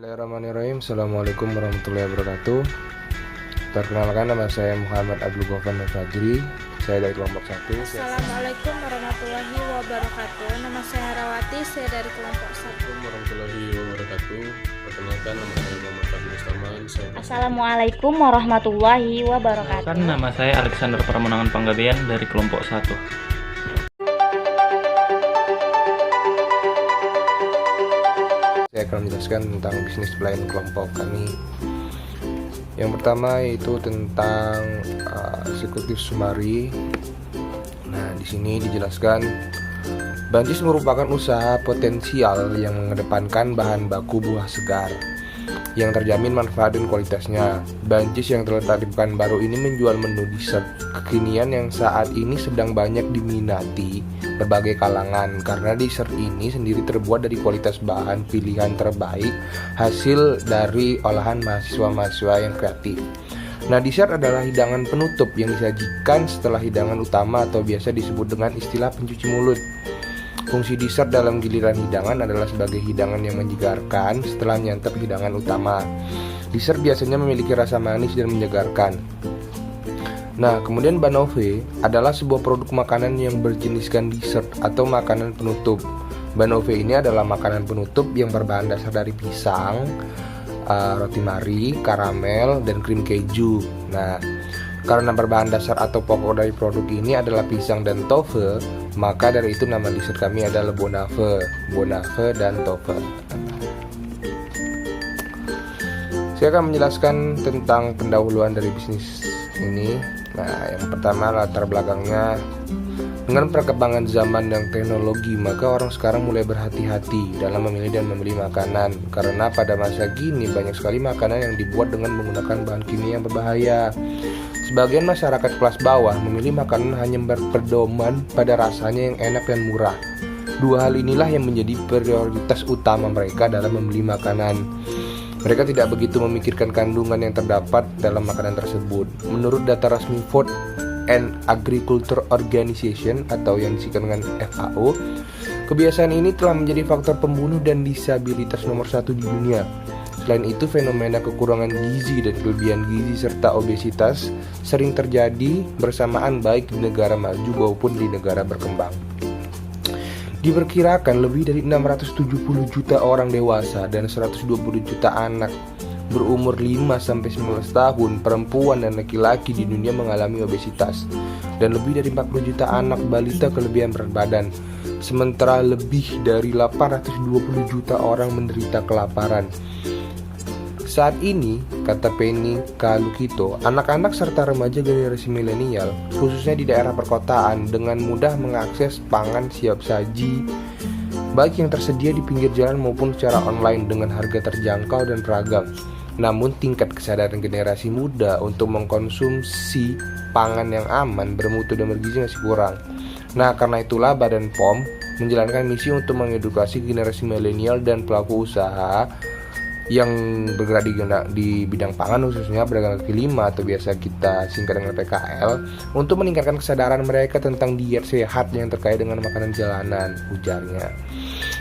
Bismillahirrahmanirrahim. Assalamualaikum warahmatullahi wabarakatuh. Perkenalkan, nama saya Muhammad Abdul Ghaffar Fajri. Saya dari kelompok 1. Assalamualaikum warahmatullahi wabarakatuh. Nama saya Harawati, saya dari kelompok 1. Assalamualaikum warahmatullahi wabarakatuh. Perkenalkan, nama saya Muhammad Fadil Mustaman. Assalamualaikum warahmatullahi wabarakatuh. Nama saya Alexander Pramonangan Panggabean dari kelompok 1. Saya akan menjelaskan tentang bisnis pelayanan kelompok kami. Yang pertama yaitu tentang eksekutif sumari. Nah, di sini dijelaskan Bancis merupakan usaha potensial yang mengedepankan bahan baku buah segar yang terjamin manfaat dan kualitasnya. Bancis yang terletak di Pekanbaru ini menjual menu dessert kekinian yang saat ini sedang banyak diminati berbagai kalangan karena dessert ini sendiri terbuat dari kualitas bahan pilihan terbaik hasil dari olahan mahasiswa-mahasiswa yang kreatif. Nah, dessert adalah hidangan penutup yang disajikan setelah hidangan utama atau biasa disebut dengan istilah pencuci mulut. Fungsi dessert dalam giliran hidangan adalah sebagai hidangan yang menyegarkan setelah menyantap hidangan utama. Dessert biasanya memiliki rasa manis dan menyegarkan. Nah, kemudian Banove adalah sebuah produk makanan yang berjeniskan dessert atau makanan penutup. Banove ini adalah makanan penutup yang berbahan dasar dari pisang, roti mari, karamel, dan krim keju. Nah, karena berbahan dasar atau pokok dari produk ini adalah pisang dan tofe, maka dari itu nama dessert kami adalah Bonave dan tofe. Saya akan menjelaskan tentang pendahuluan dari bisnis ini. Nah, yang pertama latar belakangnya. Dengan perkembangan zaman dan teknologi, maka orang sekarang mulai berhati-hati dalam memilih dan membeli makanan. Karena pada masa gini banyak sekali makanan yang dibuat dengan menggunakan bahan kimia yang berbahaya. Sebagian masyarakat kelas bawah memilih makanan hanya berpedoman pada rasanya yang enak dan murah. Dua hal inilah yang menjadi prioritas utama mereka dalam membeli makanan. Mereka tidak begitu memikirkan kandungan yang terdapat dalam makanan tersebut. Menurut data resmi Food and Agriculture Organization atau yang disingkat dengan FAO, kebiasaan ini telah menjadi faktor pembunuh dan disabilitas nomor 1 di dunia. Selain itu, fenomena kekurangan gizi dan kelebihan gizi serta obesitas sering terjadi bersamaan baik di negara maju maupun di negara berkembang. Diperkirakan lebih dari 670 juta orang dewasa dan 120 juta anak berumur 5-19 tahun, perempuan dan laki-laki di dunia mengalami obesitas, dan lebih dari 40 juta anak balita kelebihan berat badan. Sementara lebih dari 820 juta orang menderita kelaparan. Saat ini, kata Penny Kalukito, anak-anak serta remaja generasi milenial, khususnya di daerah perkotaan, dengan mudah mengakses pangan siap saji, baik yang tersedia di pinggir jalan maupun secara online dengan harga terjangkau dan beragam. Namun tingkat kesadaran generasi muda untuk mengkonsumsi pangan yang aman, bermutu dan bergizi masih kurang. Nah, karena itulah Badan POM menjalankan misi untuk mengedukasi generasi milenial dan pelaku usaha yang bergerak di bidang pangan, khususnya pedagang kaki lima atau biasa kita singkat dengan PKL, untuk meningkatkan kesadaran mereka tentang diet sehat yang terkait dengan makanan jalanan, ujarnya.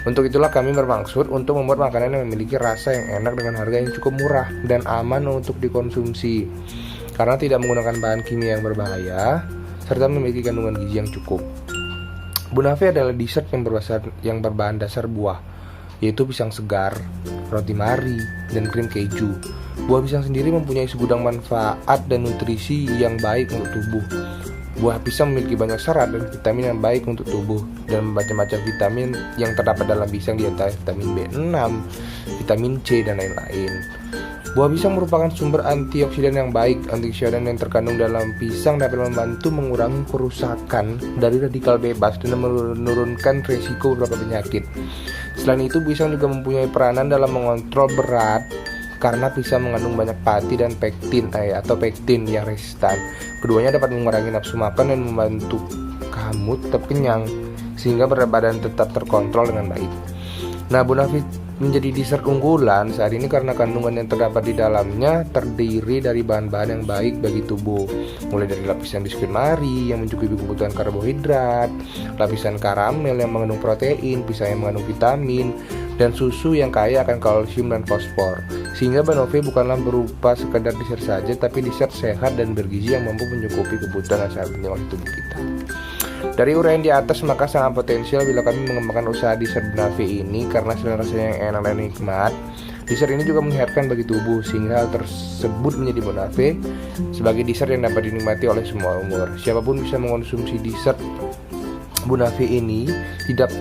Untuk itulah kami bermaksud untuk membuat makanan yang memiliki rasa yang enak dengan harga yang cukup murah dan aman untuk dikonsumsi, karena tidak menggunakan bahan kimia yang berbahaya serta memiliki kandungan gizi yang cukup. Bonave adalah dessert yang berbahan dasar buah, yaitu pisang segar, roti mari, dan krim keju. Buah pisang sendiri mempunyai segudang manfaat dan nutrisi yang baik untuk tubuh. Buah pisang memiliki banyak serat dan vitamin yang baik untuk tubuh, dan macam-macam vitamin yang terdapat dalam pisang di antara vitamin B6, vitamin C, dan lain-lain. Buah pisang merupakan sumber antioksidan yang baik. Antioksidan yang terkandung dalam pisang dapat membantu mengurangi kerusakan dari radikal bebas dan menurunkan risiko beberapa penyakit. Selain itu, pisang juga mempunyai peranan dalam mengontrol berat karena pisang mengandung banyak pati dan pektin yang resistan. Keduanya dapat mengurangi nafsu makan dan membantu kamu tetap kenyang sehingga berat badan tetap terkontrol dengan baik. Nah, Bonave menjadi dessert unggulan saat ini karena kandungan yang terdapat di dalamnya terdiri dari bahan-bahan yang baik bagi tubuh, mulai dari lapisan biskuit mari yang mencukupi kebutuhan karbohidrat, lapisan karamel yang mengandung protein, pisang yang mengandung vitamin, dan susu yang kaya akan kalsium dan fosfor. Sehingga Banoffee bukanlah berupa sekedar dessert saja, tapi dessert sehat dan bergizi yang mampu mencukupi kebutuhan yang sangat penting oleh tubuh kita. Dari uraian di atas, maka sangat potensial bila kami mengembangkan usaha dessert Banoffee ini karena selain rasanya yang enak dan nikmat, dessert ini juga menyehatkan bagi tubuh, sehingga hal tersebut menjadi Banoffee sebagai dessert yang dapat dinikmati oleh semua umur. Siapapun bisa mengonsumsi dessert Banoffee ini, tidak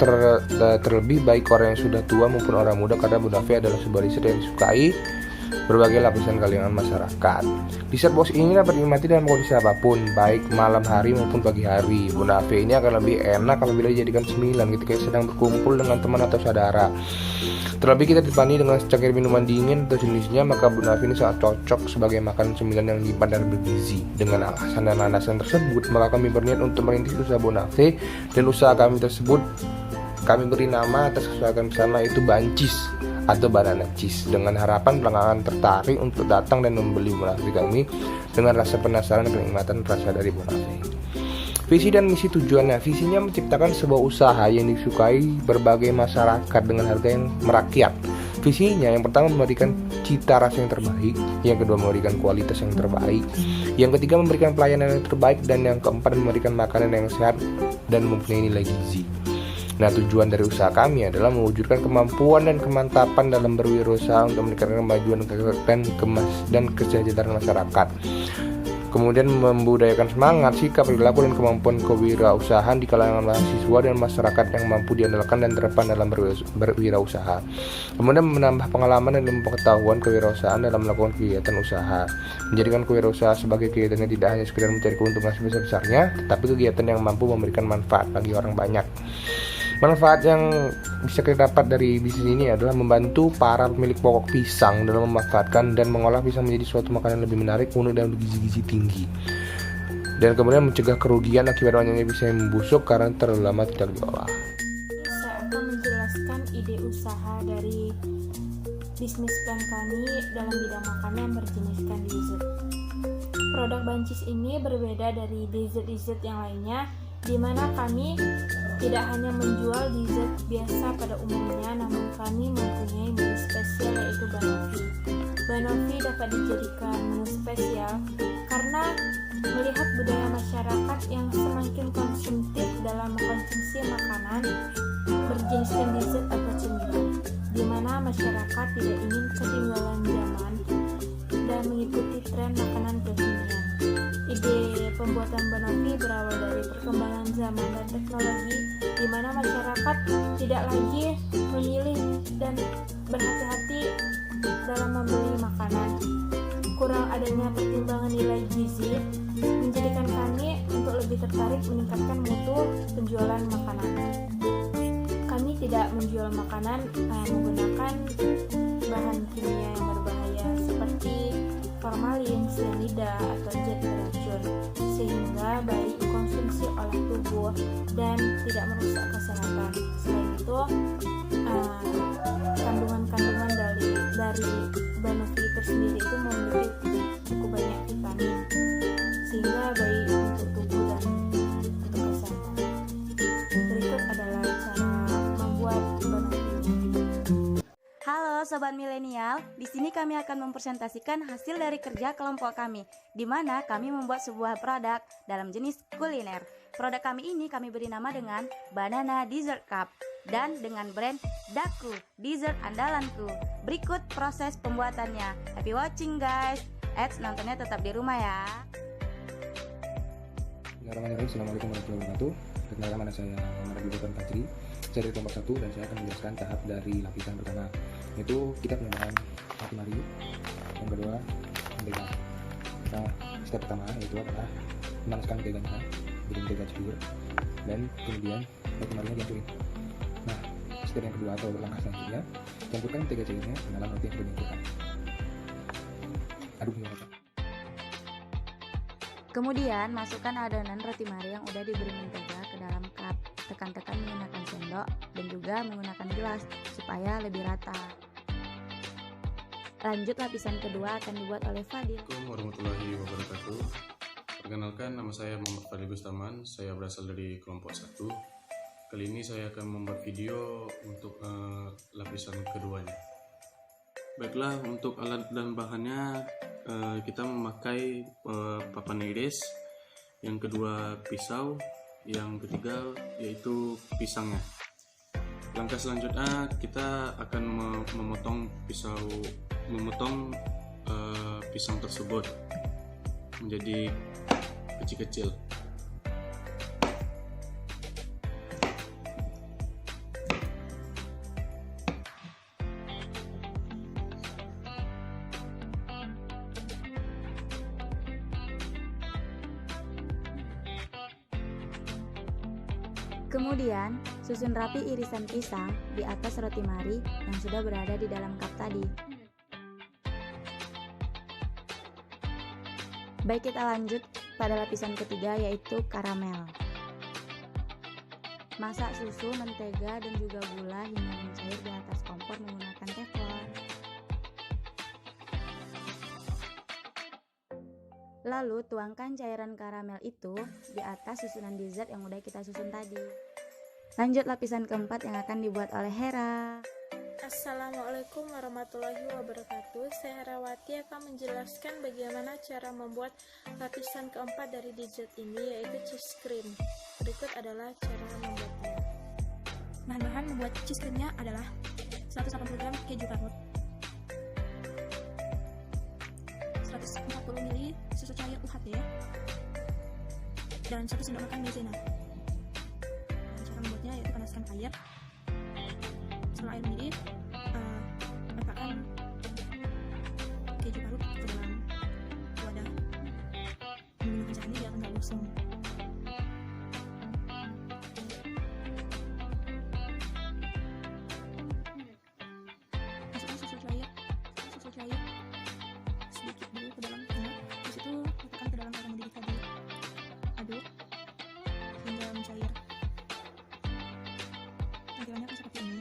terlebih baik orang yang sudah tua maupun orang muda, karena Banoffee adalah sebuah dessert yang disukai berbagai lapisan kalangan masyarakat. Dessert box ini dapat dinikmati dalam kondisi apapun, baik malam hari maupun pagi hari. Banoffee ini akan lebih enak apabila dijadikan cemilan ketika sedang berkumpul dengan teman atau saudara. Terlebih kita ditemani dengan secangkir minuman dingin atau jenisnya, maka Banoffee ini sangat cocok sebagai makanan cemilan yang lipat dan bergizi. Dengan alasan dan landasan tersebut, maka kami berniat untuk merintis usaha Banoffee, dan usaha kami tersebut kami beri nama atas kesepakatan bersama, yaitu Bunchies atau banana cheese, dengan harapan pelanggan tertarik untuk datang dan membeli Banoffee kami dengan rasa penasaran dan kenikmatan rasa dari Banoffee. Visi dan misi tujuannya: visinya menciptakan sebuah usaha yang disukai berbagai masyarakat dengan harga yang merakyat. Visinya yang pertama memberikan cita rasa yang terbaik, yang kedua memberikan kualitas yang terbaik, yang ketiga memberikan pelayanan yang terbaik, dan yang keempat memberikan makanan yang sehat dan mempunyai nilai gizi. Nah, tujuan dari usaha kami adalah mewujudkan kemampuan dan kemantapan dalam berwirausaha untuk meningkatkan kemajuan dan kesejahteraan masyarakat. Kemudian membudayakan semangat, sikap, perilaku, dan kemampuan kewirausahaan di kalangan mahasiswa dan masyarakat yang mampu diandalkan dan terdepan dalam berwirausaha. Kemudian menambah pengalaman dan pengetahuan kewirausahaan dalam melakukan kegiatan usaha. Menjadikan kewirausahaan sebagai kegiatan yang tidak hanya sekedar mencari keuntungan sebesar-besarnya, tetapi kegiatan yang mampu memberikan manfaat bagi orang banyak. Manfaat yang bisa kita dapat dari bisnis ini adalah membantu para pemilik pokok pisang dalam memanfaatkan dan mengolah pisang menjadi suatu makanan lebih menarik, unik, dan bergizi-gizi tinggi. Dan kemudian mencegah kerugian akibat banyaknya pisang yang membusuk karena terlalu lama tidak diolah. Saya akan menjelaskan ide usaha dari bisnis plan kami dalam bidang makanan yang berjeniskan dessert. Produk Bunchies ini berbeda dari dessert-dessert yang lainnya, di mana kami tidak hanya menjual dessert biasa pada umumnya, namun kami mempunyai menu spesial, yaitu Banoffee. Banoffee dapat dijadikan menu spesial karena melihat budaya masyarakat yang semakin konsumtif dalam mengkonsumsi makanan berjeniskan dessert atau cemilan, di mana masyarakat tidak ingin ketinggalan zaman dan mengikuti tren makanan kekinian. Ide pembuatan Banoffee berawal dari perkembangan zaman dan teknologi, di mana masyarakat tidak lagi memilih dan berhati-hati dalam membeli makanan. Kurang adanya pertimbangan nilai gizi menjadikan kami untuk lebih tertarik meningkatkan mutu penjualan makanan. Kami tidak menjual makanan menggunakan bahan kimia yang berbahaya seperti formalin, cyanida, atau zat beracun, sehingga baik dikonsumsi oleh tubuh dan tidak merusak kesehatan. Selain itu, kandungan-kandungan dari Banoffee tersendiri itu memiliki cukup banyak vitamin, sehingga baik untuk tubuh dan untuk kesehatan. Berikut adalah cara membuat Banoffee. Halo Sobat Milenial, di sini kami akan mempresentasikan hasil dari kerja kelompok kami, di mana kami membuat sebuah produk dalam jenis kuliner. Produk kami ini kami beri nama dengan Banana Dessert Cup dan dengan brand Daku, dessert andalanku. Berikut proses pembuatannya. Happy watching guys. Nontonnya tetap di rumah ya. Bismillahirrahmanirrahim. Assalamualaikum warahmatullahi wabarakatuh. Perkenalkan, nama saya Muhammad Abdul Fajri. Saya dari kelompok 1 dan saya akan menjelaskan tahap dari lapisan pertama, yaitu kita menggunakan api mari. Yang kedua, mentega. Nah, step pertama yaitu adalah memanaskan menteganya, jadi mentega cair, dan kemudian api marinya dihancurin. Nah, step yang kedua atau langkah selanjutnya, campurkan mentega cairnya ke dalam roti yang sudah dihancurkan. Aduk hingga rata. Kemudian masukkan adonan roti mari yang udah diberi mentega ke dalam cup. Tekan-tekan menggunakan sendok dan juga menggunakan gelas supaya lebih rata. Lanjut, lapisan kedua akan dibuat oleh Fadil. Assalamualaikum warahmatullahi wabarakatuh. Perkenalkan, nama saya Muhammad Fadil Bustaman. Saya berasal dari kelompok 1. Kali ini saya akan membuat video untuk lapisan keduanya. Baiklah, untuk alat dan bahannya kita memakai papan iris, yang kedua pisau, yang ketiga yaitu pisangnya. Langkah selanjutnya kita akan memotong pisang tersebut menjadi kecil-kecil. Kemudian, susun rapi irisan pisang di atas roti mari yang sudah berada di dalam cup tadi. Baik, kita lanjut pada lapisan ketiga, yaitu karamel. Masak susu, mentega, dan juga gula hingga mencair di atas kompor menggunakan teflon. Lalu tuangkan cairan karamel itu di atas susunan dessert yang udah kita susun tadi. Lanjut lapisan keempat yang akan dibuat oleh Hera. Assalamualaikum warahmatullahi wabarakatuh. Saya Herawati akan menjelaskan bagaimana cara membuat lapisan keempat dari dessert ini, yaitu cheese cream. Berikut adalah cara membuatnya. Bahan-bahan membuat cheese creamnya adalah 180 gram keju parut, 140 ml susu cair UHT, dan 1 sendok makan maizena. Cara membuatnya yaitu panaskan air. Setelah air mendidih, letakkan keju parut ke dalam wadah menggunakan cara ini biar nggak gosong. Masukkan susu cair sedikit dulu ke dalam tengah, habis itu letakkan ke dalam air mendidih tadi. Aduk hingga mencair. Tampilannya akan seperti ini.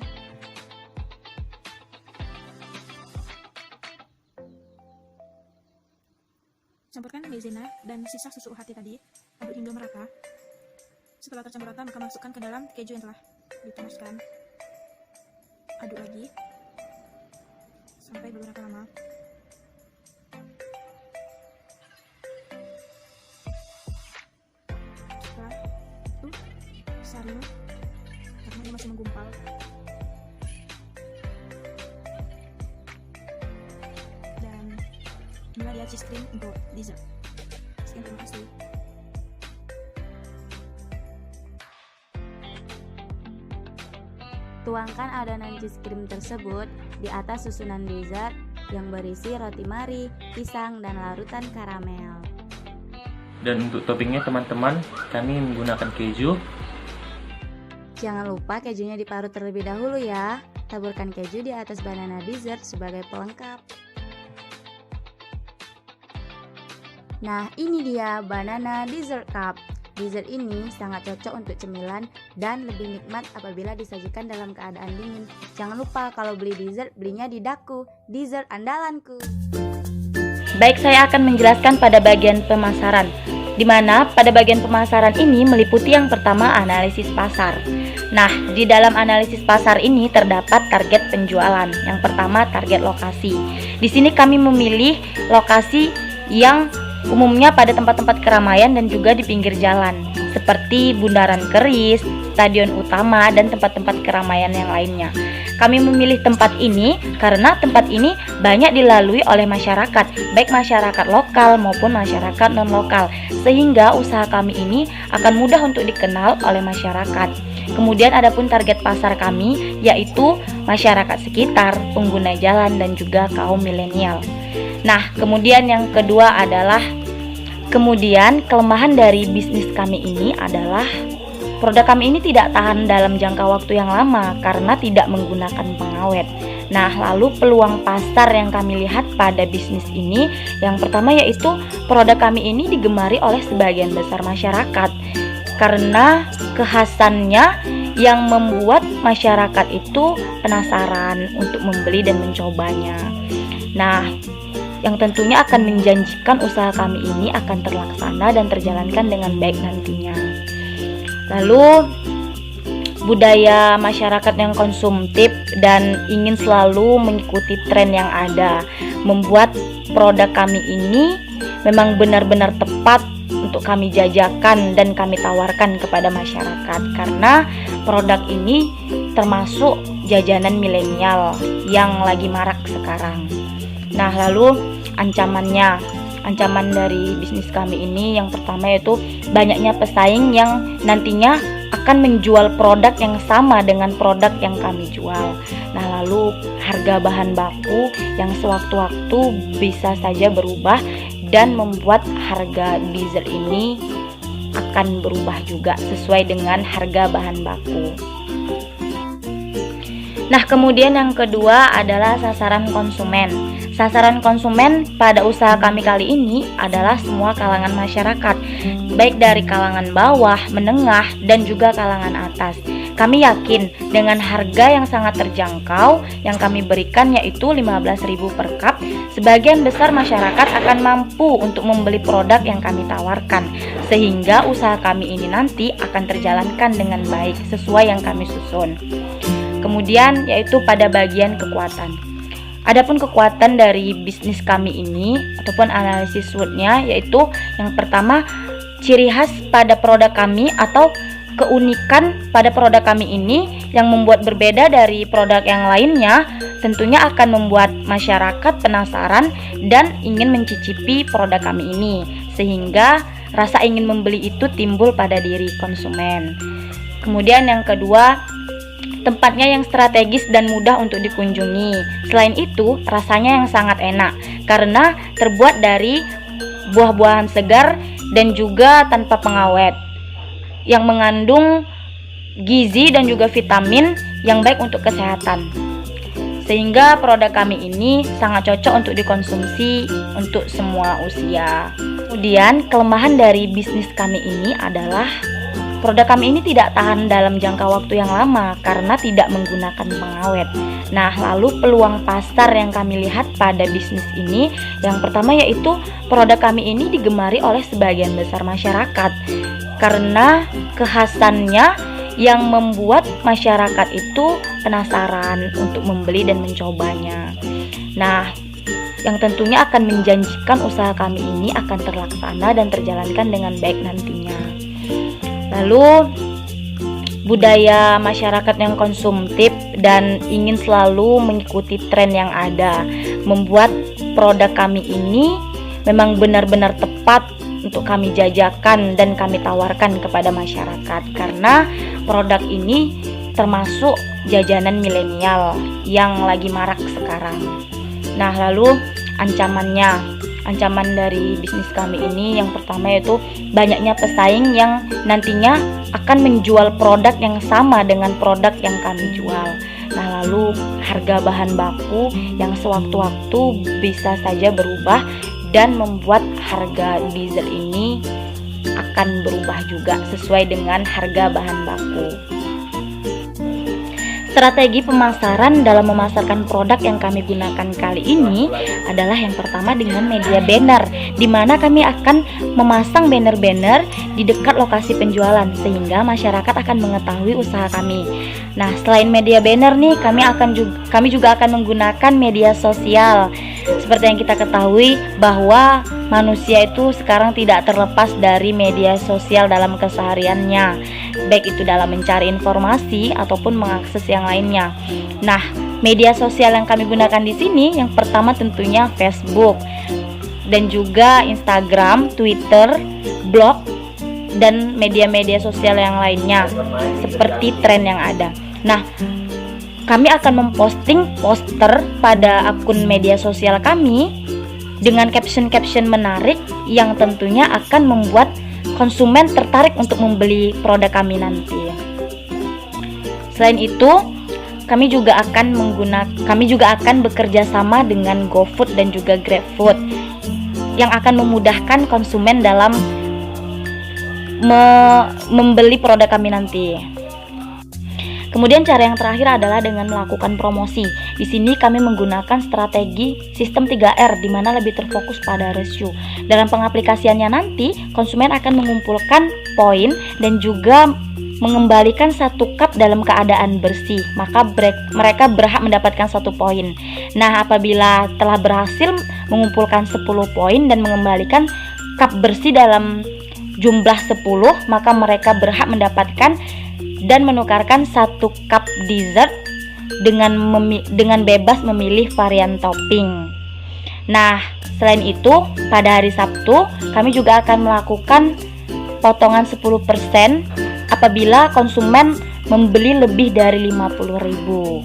Campurkan maizena dan sisa susu UHT tadi, aduk hingga merata. Setelah tercampur rata, maka masukkan ke dalam keju yang telah dipanaskan. Aduk lagi sampai beberapa lama. Setelah itu saring karena ini masih menggumpal. Inilah dia cheese cream untuk dessert. Sekian, terima kasih. Tuangkan adonan cheese cream tersebut di atas susunan dessert yang berisi roti mari, pisang, dan larutan karamel. Dan untuk toppingnya teman-teman, kami menggunakan keju. Jangan lupa kejunya diparut terlebih dahulu ya. Taburkan keju di atas banana dessert sebagai pelengkap. Nah, ini dia banana dessert cup. Dessert ini sangat cocok untuk cemilan dan lebih nikmat apabila disajikan dalam keadaan dingin. Jangan lupa kalau beli dessert, belinya di Daku, dessert andalanku. Baik, saya akan menjelaskan pada bagian pemasaran, di mana pada bagian pemasaran ini meliputi yang pertama analisis pasar. Nah, di dalam analisis pasar ini terdapat target penjualan. Yang pertama target lokasi. Di sini kami memilih lokasi yang umumnya pada tempat-tempat keramaian dan juga di pinggir jalan, seperti Bundaran Keris, stadion utama, dan tempat-tempat keramaian yang lainnya. Kami memilih tempat ini karena tempat ini banyak dilalui oleh masyarakat, baik masyarakat lokal maupun masyarakat non-lokal, sehingga usaha kami ini akan mudah untuk dikenal oleh masyarakat. Kemudian adapun target pasar kami yaitu masyarakat sekitar, pengguna jalan, dan juga kaum milenial. Nah, kemudian yang kedua adalah kelemahan dari bisnis kami ini adalah produk kami ini tidak tahan dalam jangka waktu yang lama karena tidak menggunakan pengawet. Nah, lalu peluang pasar yang kami lihat pada bisnis ini, yang pertama yaitu produk kami ini digemari oleh sebagian besar masyarakat karena kekhasannya yang membuat masyarakat itu penasaran untuk membeli dan mencobanya. Nah, yang tentunya akan menjanjikan usaha kami ini akan terlaksana dan terjalankan dengan baik nantinya. Lalu budaya masyarakat yang konsumtif dan ingin selalu mengikuti tren yang ada, membuat produk kami ini memang benar-benar tepat untuk kami jajakan dan kami tawarkan kepada masyarakat, karena produk ini termasuk jajanan milenial yang lagi marak sekarang. Nah, lalu ancaman dari bisnis kami ini yang pertama yaitu banyaknya pesaing yang nantinya akan menjual produk yang sama dengan produk yang kami jual. Nah, lalu harga bahan baku yang sewaktu-waktu bisa saja berubah dan membuat harga diesel ini akan berubah juga sesuai dengan harga bahan baku. Nah, kemudian yang kedua adalah sasaran konsumen. Sasaran konsumen pada usaha kami kali ini adalah semua kalangan masyarakat, baik dari kalangan bawah, menengah, dan juga kalangan atas. Kami yakin dengan harga yang sangat terjangkau yang kami berikan yaitu 15.000 per cup, sebagian besar masyarakat akan mampu untuk membeli produk yang kami tawarkan, sehingga usaha kami ini nanti akan terjalankan dengan baik sesuai yang kami susun. Kemudian yaitu pada bagian kekuatan. Adapun kekuatan dari bisnis kami ini ataupun analisis SWOT-nya yaitu yang pertama, ciri khas pada produk kami atau keunikan pada produk kami ini yang membuat berbeda dari produk yang lainnya tentunya akan membuat masyarakat penasaran dan ingin mencicipi produk kami ini, sehingga rasa ingin membeli itu timbul pada diri konsumen. Kemudian yang kedua, tempatnya yang strategis dan mudah untuk dikunjungi. Selain itu, rasanya yang sangat enak karena terbuat dari buah-buahan segar dan juga tanpa pengawet yang mengandung gizi dan juga vitamin yang baik untuk kesehatan. Sehingga produk kami ini sangat cocok untuk dikonsumsi untuk semua usia. Kemudian, kelemahan dari bisnis kami ini adalah produk kami ini tidak tahan dalam jangka waktu yang lama karena tidak menggunakan pengawet. Nah, lalu peluang pasar yang kami lihat pada bisnis ini, yang pertama yaitu produk kami ini digemari oleh sebagian besar masyarakat karena kekhasannya yang membuat masyarakat itu penasaran untuk membeli dan mencobanya. Nah, yang tentunya akan menjanjikan usaha kami ini akan terlaksana dan terjalankan dengan baik nantinya. Lalu budaya masyarakat yang konsumtif dan ingin selalu mengikuti tren yang ada, membuat produk kami ini memang benar-benar tepat untuk kami jajakan dan kami tawarkan kepada masyarakat, karena produk ini termasuk jajanan milenial yang lagi marak sekarang. Nah, lalu ancaman dari bisnis kami ini yang pertama yaitu banyaknya pesaing yang nantinya akan menjual produk yang sama dengan produk yang kami jual. Nah, lalu harga bahan baku yang sewaktu-waktu bisa saja berubah dan membuat harga diesel ini akan berubah juga sesuai dengan harga bahan baku. Strategi pemasaran dalam memasarkan produk yang kami gunakan kali ini adalah yang pertama dengan media banner, di mana kami akan memasang banner-banner di dekat lokasi penjualan sehingga masyarakat akan mengetahui usaha kami. Nah, selain media banner nih, kami juga akan menggunakan media sosial. Seperti yang kita ketahui bahwa manusia itu sekarang tidak terlepas dari media sosial dalam kesehariannya, baik itu dalam mencari informasi ataupun mengakses yang lainnya. Nah, media sosial yang kami gunakan di sini yang pertama tentunya Facebook dan juga Instagram, Twitter, blog dan media-media sosial yang lainnya seperti tren yang ada. Nah, kami akan memposting poster pada akun media sosial kami dengan caption-caption menarik yang tentunya akan membuat konsumen tertarik untuk membeli produk kami nanti. Selain itu, kami juga akan bekerja sama dengan GoFood dan juga GrabFood yang akan memudahkan konsumen dalam membeli produk kami nanti. Kemudian cara yang terakhir adalah dengan melakukan promosi. Di sini kami menggunakan strategi sistem 3R di mana lebih terfokus pada ratio. Dalam pengaplikasiannya nanti, konsumen akan mengumpulkan poin dan juga mengembalikan 1 cup dalam keadaan bersih, maka mereka berhak mendapatkan 1 poin. Nah, apabila telah berhasil mengumpulkan 10 poin dan mengembalikan cup bersih dalam jumlah 10, maka mereka berhak mendapatkan dan menukarkan 1 cup dessert dengan bebas memilih varian topping. Nah, selain itu, pada hari Sabtu kami juga akan melakukan potongan 10% apabila konsumen membeli lebih dari 50.000.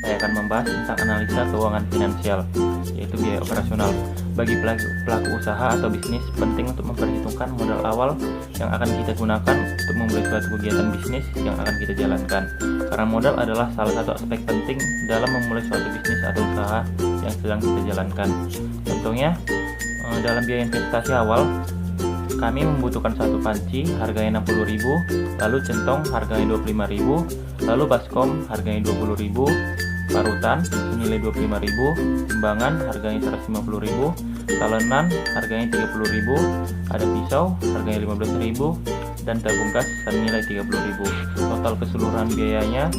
Saya akan membahas tentang analisa keuangan finansial, yaitu biaya operasional. Bagi pelaku usaha atau bisnis, penting untuk memperhitungkan modal awal yang akan kita gunakan untuk memulai suatu kegiatan bisnis yang akan kita jalankan. Karena modal adalah salah satu aspek penting dalam memulai suatu bisnis atau usaha yang sedang kita jalankan. Contohnya, dalam biaya investasi awal, kami membutuhkan 1 panci harganya 60.000, lalu centong harganya 25.000, lalu baskom harganya 20.000, parutan senilai 25.000, timbangan harganya 150.000, talenan harganya 30.000, ada pisau harganya 15.000, dan tabung gas senilai 30.000. Total keseluruhan biayanya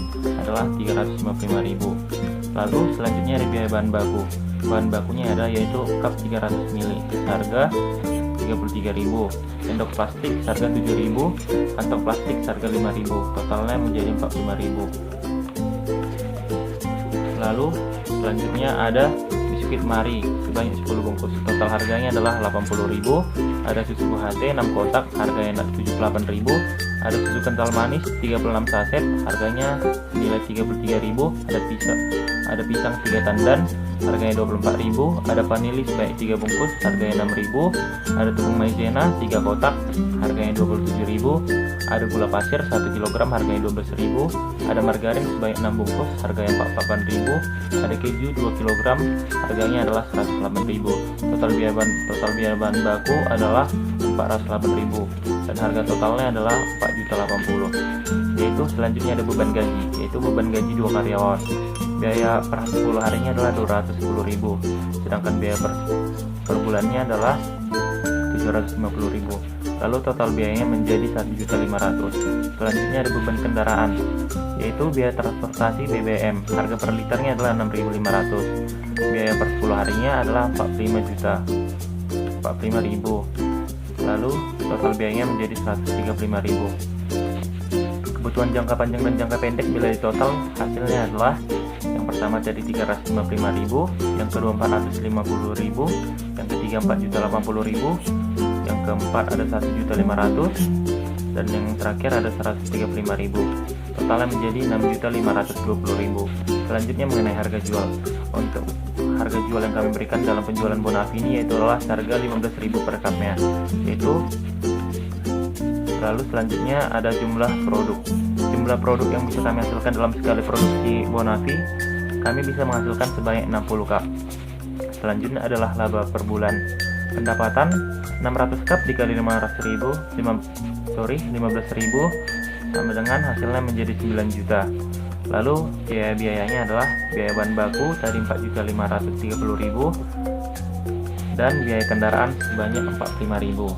adalah 355.000. Lalu selanjutnya ada biaya bahan baku. Bahan bakunya ada yaitu cup 300 ml harga 33.000, sendok plastik harga 7.000, kantong plastik harga 5.000, totalnya menjadi 45.000. Lalu selanjutnya ada biskuit Marie sebanyak 10 bungkus, total harganya adalah 80.000. Ada susu UHT 6 kotak harganya 78.000. Ada susu kental manis 36 saset harganya nilai 33.000. Ada pisang 3 tandan harganya 24.000. Ada vanili sebanyak 3 bungkus harganya 6.000. Ada tepung maizena 3 kotak harganya 27.000. Ada gula pasir 1 kg harganya 12.000. Ada margarin sebanyak 6 bungkus harganya 48.000. Ada keju 2 kg harganya adalah 108.000. Total biaya bahan baku adalah 408.000 dan harga totalnya adalah 4.080.000. Yaitu selanjutnya ada beban gaji, yaitu beban gaji 2 karyawan. Biaya per 10 harinya adalah 210.000, sedangkan biaya per bulannya adalah 750.000. Lalu total biayanya menjadi 1.500.000. Selanjutnya ada beban kendaraan, yaitu biaya transportasi BBM. Harga per liternya adalah 6.500. Biaya per 10 harinya adalah 45.000. Lalu total biayanya menjadi 135.000. Kebutuhan jangka panjang dan jangka pendek bila ditotal hasilnya adalah yang pertama tadi 355.000, yang kedua 450.000, yang ketiga 4.080.000, yang keempat ada 1.500.000, dan yang terakhir ada 135.000. Totalnya menjadi 6.520.000. Selanjutnya mengenai harga jual. Untuk harga jual yang kami berikan dalam penjualan Bonavi ini yaitu adalah harga 15.000 per cupnya. Lalu selanjutnya ada jumlah produk. Jumlah produk yang bisa kami hasilkan dalam sekali produksi Bonavi, kami bisa menghasilkan sebanyak 60 cup. Selanjutnya adalah laba per bulan. Pendapatan 600 cup dikali 15.000 sama dengan hasilnya menjadi 9 juta. Lalu biayanya adalah biaya bahan baku tadi 4.530.000 dan biaya kendaraan sebanyak 45.000.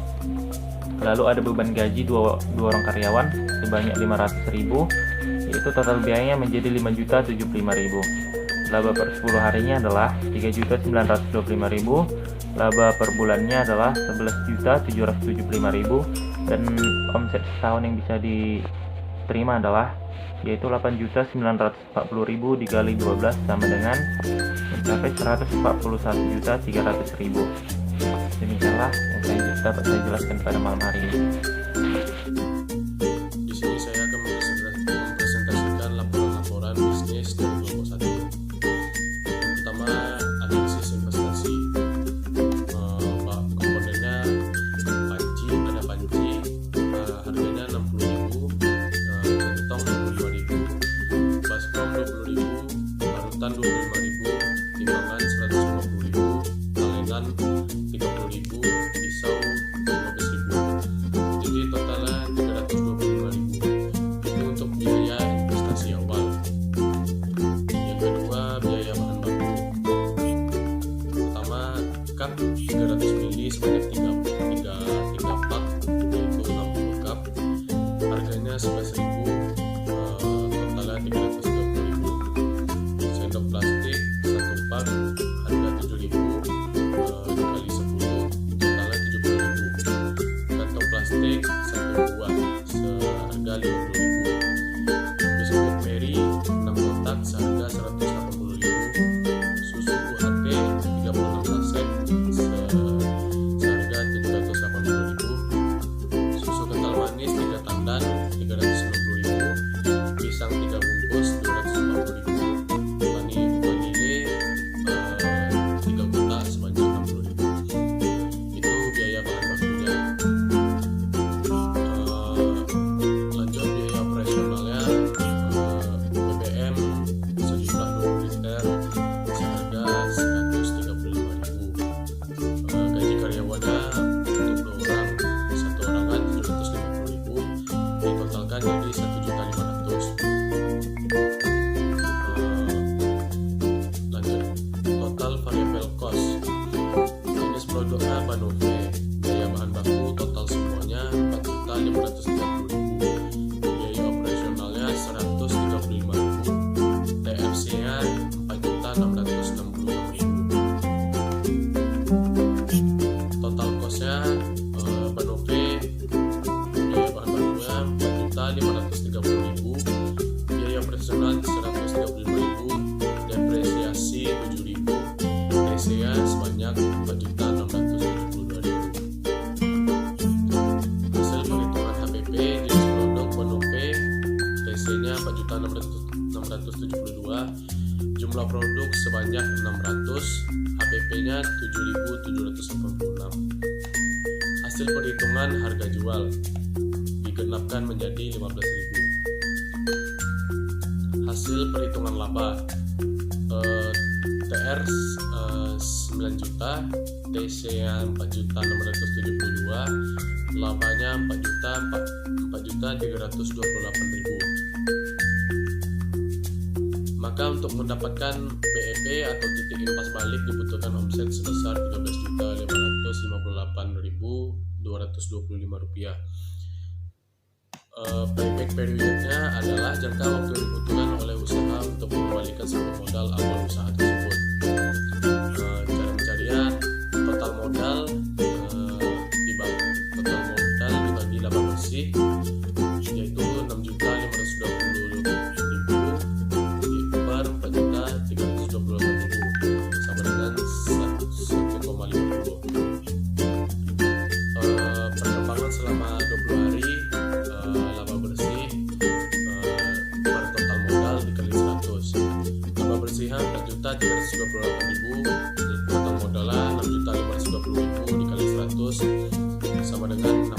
Lalu ada beban gaji 2 orang karyawan sebanyak 500.000, yaitu total biayanya menjadi 5.075.000. Laba per 10 harinya adalah 3.925.000. Laba per bulannya adalah 11.775.000 dan omset setahun yang bisa diterima adalah yaitu 8.940.000 dikali 12 sama dengan mencapai 141.300.000. Demikianlah yang dapat saya jelaskan pada malam hari ini. Di sini saya akan mempresentasikan laporan bisnis dari kelompok 1. Pertama, analisis investasi. Komponennya ada panci harganya 60.000, centong 25.000, baskom 20.000, parutan 25.000, timbangan 150.000, talenan 30.000, pisau 15.000. Jadi totalnya 325.000. Itu untuk biaya investasi awal. Yang kedua, biaya bahan baku. Pertama, cup 300 ml sebanyak 3 pak, yaitu 60 cup. Harganya 11.000, totalnya 330.000. Sendok plastik 1 pak harga 7.000, dikali 10 totalnya 70.000. Kantong plastik 1 buah seharga 50.000. Biskuit Mary 6 kotak seharga 180.000. Susu UHT 36 saset seharga 780.000. Susu kental manis 3 tandan 350.000. Pisang 3 bungkus 250.000. Vanile 3 kotak sebanyak 60.000. Itu biaya bahan bakunya. Lanjut biaya operasionalnya, BBM sejumlah 20 liter seharga 135.000. Gaji karyawannya untuk 2 orang, 1 orangan 750.000, ditotalkan jadi 1.500.000. Lanjut, total variable cost. Jenis produknya Banove, biaya bahan baku total semuanya 4.530.000, biaya operasionalnya 135.000, TFC-nya 4.666.000. Total cost-nya Banove, biaya bahan bakunya 4.530.000, biaya operasional 135.000, depresiasi 7.000, TC-nya sebanyak 4.672.000. Hasil perhitungan HPP jenis produk Banove, TC-nya 4.672, jumlah produk sebanyak 600, HPP-nya 7.786. Hasil perhitungan harga jual digenapkan menjadi 15.000. Hasil perhitungan laba, TR 9 juta, TC-nya 4.672, labanya 4.328.000. Maka untuk mendapatkan BEP atau titik impas balik dibutuhkan omset sebesar 13.558.225 rupiah. Payback periodnya adalah jangka waktu yang dibutuhkan oleh usaha untuk mengembalikan seluruh modal awal usaha tersebut. Cara pencarian total modal dibagi laba bersih, yaitu 6.520.000 per 4.328.000 sama dengan 1,50. Perkembangan selama 20 hari, laba bersih per total modal dikali 100. Laba bersihnya 4.328.000, total modalnya 6.520.000 dikali 100 sama dengan